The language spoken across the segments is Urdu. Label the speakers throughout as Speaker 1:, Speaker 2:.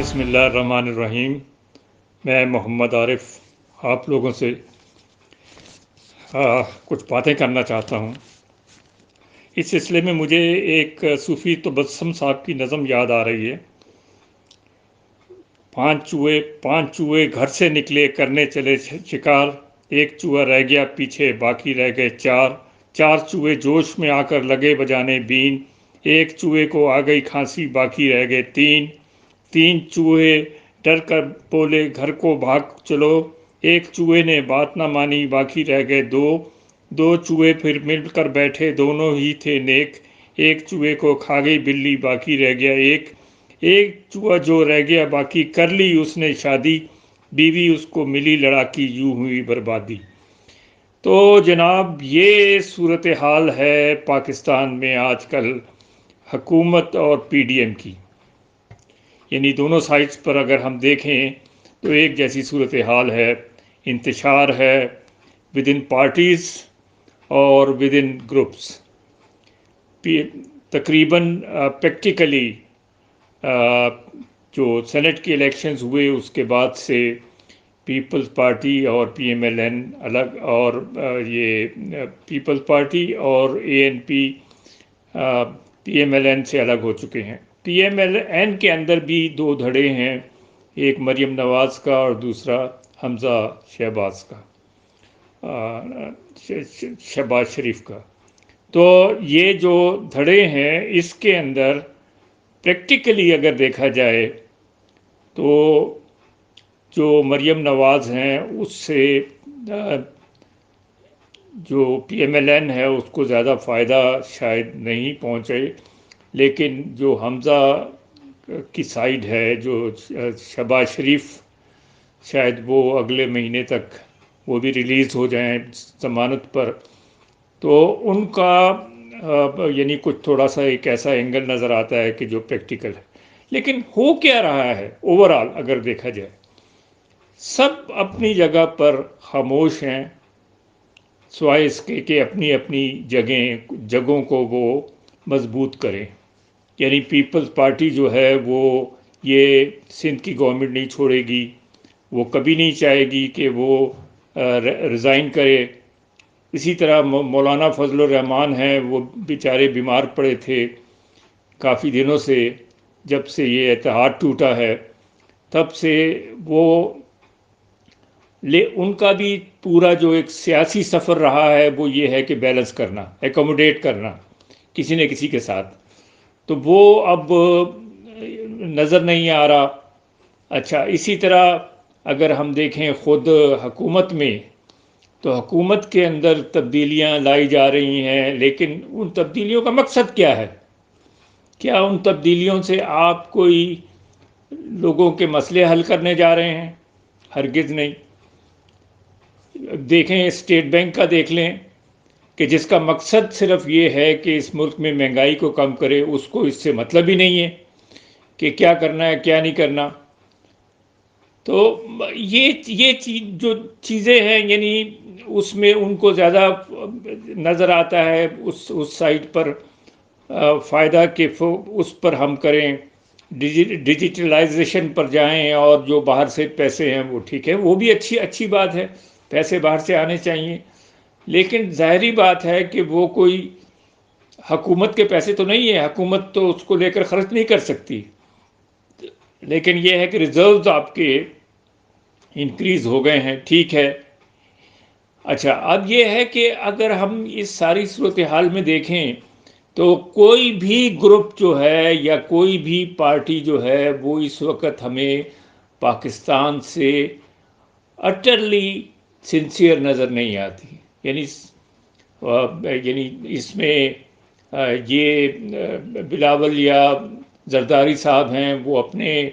Speaker 1: بسم اللہ الرحمن الرحیم۔ میں محمد عارف آپ لوگوں سے کچھ باتیں کرنا چاہتا ہوں۔ اس سلسلے میں مجھے ایک صوفی تبسم صاحب کی نظم یاد آ رہی ہے۔ پانچ چوہے گھر سے نکلے کرنے چلے شکار، ایک چوہا رہ گیا پیچھے باقی رہ گئے چار چوہے جوش میں آ کر لگے بجانے بین، ایک چوہے کو آ گئی کھانسی باقی رہ گئے تین چوہے ڈر کر بولے گھر کو بھاگ چلو، ایک چوہے نے بات نہ مانی باقی رہ گئے دو چوہے پھر مل کر بیٹھے دونوں ہی تھے نیک، ایک چوہے کو کھا گئی بلی باقی رہ گیا ایک چوہا جو رہ گیا باقی کر لی اس نے شادی، بیوی اس کو ملی لڑاکی یوں ہوئی بربادی۔ تو جناب یہ صورتحال ہے پاکستان میں آج کل حکومت اور پی ڈی ایم کی، یعنی دونوں سائٹس پر اگر ہم دیکھیں تو ایک جیسی صورتحال ہے، انتشار ہے ود ان پارٹیز اور ود ان گروپس۔ تقریباً پریکٹیکلی جو سینٹ کے الیکشنز ہوئے اس کے بعد سے پیپلز پارٹی اور پی ایم ایل این الگ، اور یہ پیپلز پارٹی اور اے این پی پی ایم ایل این سے الگ ہو چکے ہیں۔ پی ایم ایل این کے اندر بھی دو دھڑے ہیں، ایک مریم نواز کا اور دوسرا حمزہ شہباز کا، شہباز شریف کا۔ تو یہ جو دھڑے ہیں اس کے اندر پریکٹیکلی اگر دیکھا جائے تو جو مریم نواز ہیں اس سے جو پی ایم ایل این ہے اس کو زیادہ فائدہ شاید نہیں پہنچے، لیکن جو حمزہ کی سائیڈ ہے، جو شہباز شریف، شاید وہ اگلے مہینے تک وہ بھی ریلیز ہو جائیں ضمانت پر، تو ان کا یعنی کچھ تھوڑا سا ایک ایسا اینگل نظر آتا ہے کہ جو پریکٹیکل ہے۔ لیکن ہو کیا رہا ہے اوورآل اگر دیکھا جائے، سب اپنی جگہ پر خاموش ہیں، سوائے اس کے کہ اپنی اپنی جگہوں کو وہ مضبوط کریں۔ یعنی پیپلز پارٹی جو ہے وہ یہ سندھ کی گورنمنٹ نہیں چھوڑے گی، وہ کبھی نہیں چاہے گی کہ وہ ریزائن کرے۔ اسی طرح مولانا فضل الرحمان ہیں، وہ بیچارے بیمار پڑے تھے کافی دنوں سے، جب سے یہ اتحاد ٹوٹا ہے تب سے وہ ان کا بھی پورا جو ایک سیاسی سفر رہا ہے وہ یہ ہے کہ بیلنس کرنا، ایکوموڈیٹ کرنا کسی نہ کسی کے ساتھ، تو وہ اب نظر نہیں آ رہا۔ اچھا، اسی طرح اگر ہم دیکھیں خود حکومت میں، تو حکومت کے اندر تبدیلیاں لائی جا رہی ہیں، لیکن ان تبدیلیوں کا مقصد کیا ہے؟ کیا ان تبدیلیوں سے آپ کوئی لوگوں کے مسئلے حل کرنے جا رہے ہیں؟ ہرگز نہیں۔ دیکھیں اسٹیٹ بینک کا دیکھ لیں کہ جس کا مقصد صرف یہ ہے کہ اس ملک میں مہنگائی کو کم کرے، اس کو اس سے مطلب ہی نہیں ہے کہ کیا کرنا ہے کیا نہیں کرنا۔ تو یہ جو چیزیں ہیں، یعنی اس میں ان کو زیادہ نظر آتا ہے اس سائٹ پر فائدہ کہ اس پر ہم کریں، ڈیجیٹلائزیشن پر جائیں، اور جو باہر سے پیسے ہیں وہ ٹھیک ہے، وہ بھی اچھی بات ہے، پیسے باہر سے آنے چاہیے، لیکن ظاہری بات ہے کہ وہ کوئی حکومت کے پیسے تو نہیں ہے، حکومت تو اس کو لے کر خرچ نہیں کر سکتی، لیکن یہ ہے کہ ریزروز آپ کے انکریز ہو گئے ہیں، ٹھیک ہے۔ اچھا، اب یہ ہے کہ اگر ہم اس ساری صورتحال میں دیکھیں تو کوئی بھی گروپ جو ہے یا کوئی بھی پارٹی جو ہے وہ اس وقت ہمیں پاکستان سے اٹرلی سنسیئر نظر نہیں آتی۔ یعنی اس میں یہ بلاول یا زرداری صاحب ہیں، وہ اپنے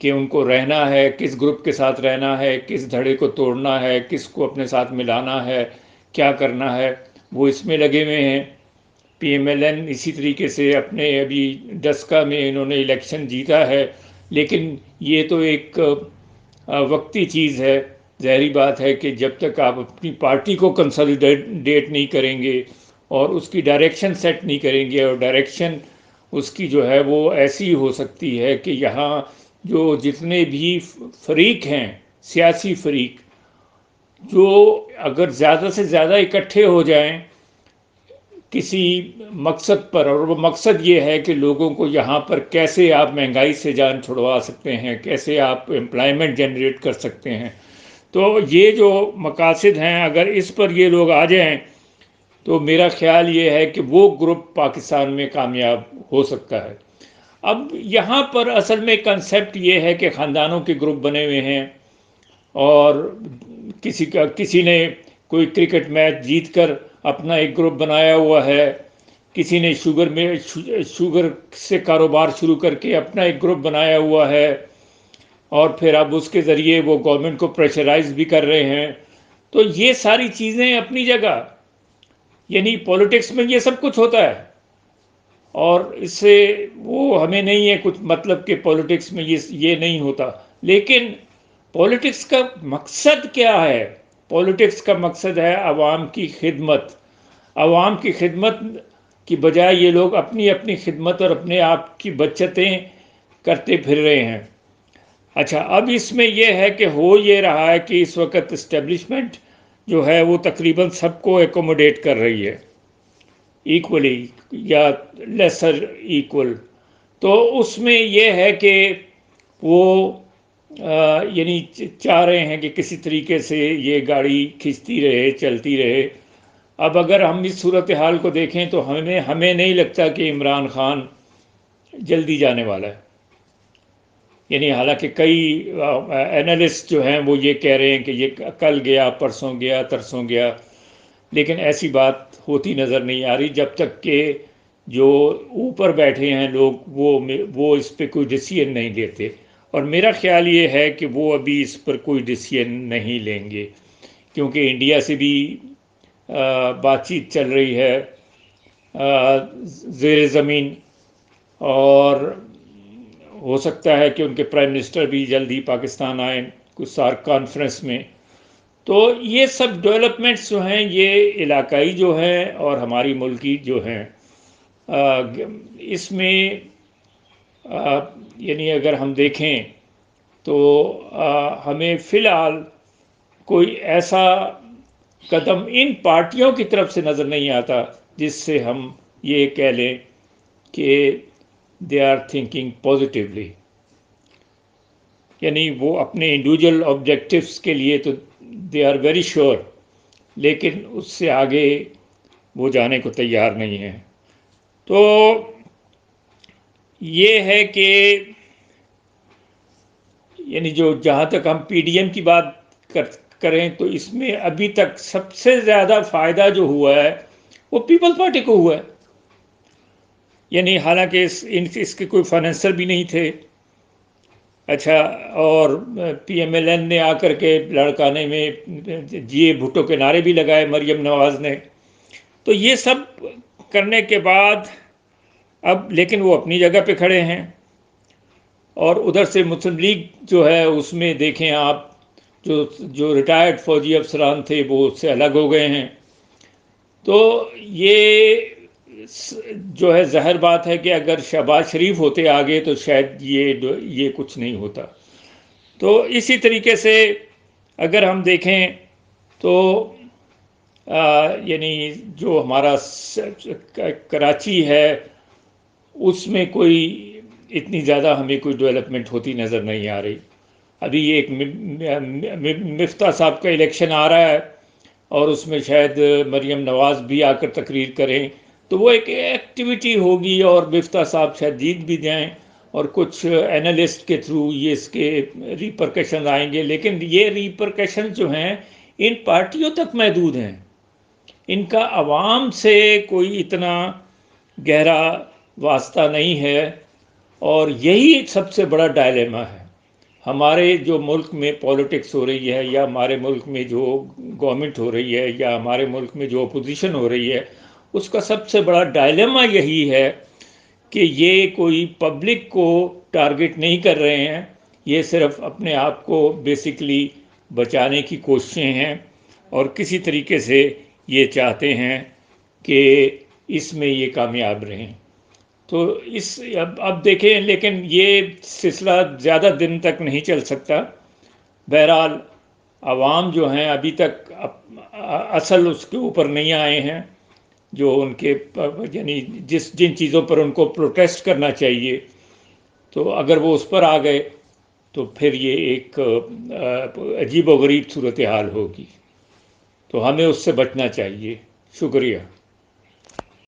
Speaker 1: کہ ان کو رہنا ہے، کس گروپ کے ساتھ رہنا ہے، کس دھڑے کو توڑنا ہے، کس کو اپنے ساتھ ملانا ہے، کیا کرنا ہے، وہ اس میں لگے ہوئے ہیں۔ پی ایم ایل این اسی طریقے سے اپنے ابھی ڈسکا میں انہوں نے الیکشن جیتا ہے، لیکن یہ تو ایک وقتی چیز ہے۔ ظاہری بات ہے کہ جب تک آپ اپنی پارٹی کو کنسالیڈیٹ نہیں کریں گے اور اس کی ڈائریکشن سیٹ نہیں کریں گے، اور ڈائریکشن اس کی جو ہے وہ ایسی ہو سکتی ہے کہ یہاں جو جتنے بھی فریق ہیں سیاسی فریق، جو اگر زیادہ سے زیادہ اکٹھے ہو جائیں کسی مقصد پر، اور وہ مقصد یہ ہے کہ لوگوں کو یہاں پر کیسے آپ مہنگائی سے جان چھڑوا سکتے ہیں، کیسے آپ امپلائمنٹ جنریٹ کر سکتے ہیں، تو یہ جو مقاصد ہیں اگر اس پر یہ لوگ آ جائیں تو میرا خیال یہ ہے کہ وہ گروپ پاکستان میں کامیاب ہو سکتا ہے۔ اب یہاں پر اصل میں کنسیپٹ یہ ہے کہ خاندانوں کے گروپ بنے ہوئے ہیں، اور کسی نے کوئی کرکٹ میچ جیت کر اپنا ایک گروپ بنایا ہوا ہے، کسی نے شوگر سے کاروبار شروع کر کے اپنا ایک گروپ بنایا ہوا ہے، اور پھر اب اس کے ذریعے وہ گورنمنٹ کو پریشرائز بھی کر رہے ہیں۔ تو یہ ساری چیزیں اپنی جگہ، یعنی پولیٹکس میں یہ سب کچھ ہوتا ہے، اور اس سے وہ ہمیں نہیں ہے کچھ مطلب کہ پولیٹکس میں یہ نہیں ہوتا، لیکن پولیٹکس کا مقصد کیا ہے؟ پولیٹکس کا مقصد ہے عوام کی خدمت۔ عوام کی خدمت کی بجائے یہ لوگ اپنی اپنی خدمت اور اپنے آپ کی بچتیں کرتے پھر رہے ہیں۔ اچھا، اب اس میں یہ ہے کہ ہو یہ رہا ہے کہ اس وقت اسٹیبلشمنٹ جو ہے وہ تقریباً سب کو ایکوموڈیٹ کر رہی ہے، ایکولی یا لیسر ایکول۔ تو اس میں یہ ہے کہ وہ یعنی چاہ رہے ہیں کہ کسی طریقے سے یہ گاڑی کھنچتی رہے، چلتی رہے۔ اب اگر ہم اس صورتحال کو دیکھیں تو ہمیں نہیں لگتا کہ عمران خان جلدی جانے والا ہے، یعنی حالانکہ کئی اینالسٹ جو ہیں وہ یہ کہہ رہے ہیں کہ یہ کل گیا، پرسوں گیا، ترسوں گیا، لیکن ایسی بات ہوتی نظر نہیں آ رہی جب تک کہ جو اوپر بیٹھے ہیں لوگ وہ اس پہ کوئی ڈیسیژن نہیں لیتے، اور میرا خیال یہ ہے کہ وہ ابھی اس پر کوئی ڈیسیژن نہیں لیں گے، کیونکہ انڈیا سے بھی بات چیت چل رہی ہے زیر زمین، اور ہو سکتا ہے کہ ان کے پرائم منسٹر بھی جلدی پاکستان آئیں کچھ سارک کانفرنس میں۔ تو یہ سب ڈیولپمنٹس جو ہیں یہ علاقائی جو ہیں اور ہماری ملکی جو ہیں، اس میں یعنی اگر ہم دیکھیں تو ہمیں فی الحال کوئی ایسا قدم ان پارٹیوں کی طرف سے نظر نہیں آتا جس سے ہم یہ کہہ لیں کہ دے آر تھنکنگ پازیٹیولی، یعنی وہ اپنے انڈیویجول آبجیکٹیوز کے لیے تو دے آر ویری شیور، لیکن اس سے آگے وہ جانے کو تیار نہیں ہیں۔ تو یہ ہے کہ یعنی جہاں تک ہم پی ڈی ایم کی بات کریں تو اس میں ابھی تک سب سے زیادہ فائدہ جو ہوا ہے وہ پیپلز پارٹی کو ہوا ہے، یعنی حالانکہ اس کے کوئی فائنینسر بھی نہیں تھے۔ اچھا، اور پی ایم ایل این نے آ کر کے لڑکانے میں جی اے بھٹو کے نعرے بھی لگائے مریم نواز نے، تو یہ سب کرنے کے بعد اب لیکن وہ اپنی جگہ پہ کھڑے ہیں، اور ادھر سے مسلم لیگ جو ہے اس میں دیکھیں آپ جو ریٹائرڈ فوجی افسران تھے وہ اس سے الگ ہو گئے ہیں۔ تو یہ جو ہے ظاہر بات ہے کہ اگر شہباز شریف ہوتے آگے تو شاید یہ کچھ نہیں ہوتا۔ تو اسی طریقے سے اگر ہم دیکھیں تو یعنی جو ہمارا کراچی ہے اس میں کوئی اتنی زیادہ ہمیں کوئی ڈیولپمنٹ ہوتی نظر نہیں آ رہی۔ ابھی ایک مفتاح صاحب کا الیکشن آ رہا ہے اور اس میں شاید مریم نواز بھی آ کر تقریر کریں، تو وہ ایک ایکٹیویٹی ہوگی اور مفتاح صاحب شاید جیت بھی جائیں، اور کچھ اینالسٹ کے تھرو یہ اس کے ریپرکشن آئیں گے، لیکن یہ ریپرکشن جو ہیں ان پارٹیوں تک محدود ہیں، ان کا عوام سے کوئی اتنا گہرا واسطہ نہیں ہے، اور یہی سب سے بڑا ڈائلیما ہے۔ ہمارے جو ملک میں پولیٹکس ہو رہی ہے، یا ہمارے ملک میں جو گورنمنٹ ہو رہی ہے، یا ہمارے ملک میں جو اپوزیشن ہو رہی ہے، اس کا سب سے بڑا ڈائلیما یہی ہے کہ یہ کوئی پبلک کو ٹارگٹ نہیں کر رہے ہیں، یہ صرف اپنے آپ کو بیسیکلی بچانے کی کوششیں ہیں، اور کسی طریقے سے یہ چاہتے ہیں کہ اس میں یہ کامیاب رہیں۔ تو اب دیکھیں، لیکن یہ سلسلہ زیادہ دن تک نہیں چل سکتا. بہرحال عوام جو ہیں ابھی تک اصل اس کے اوپر نہیں آئے ہیں، جو ان کے یعنی جن چیزوں پر ان کو پروٹیسٹ کرنا چاہیے، تو اگر وہ اس پر آ گئے تو پھر یہ ایک عجیب و غریب صورتحال ہوگی. تو ہمیں اس سے بچنا چاہیے. شکریہ.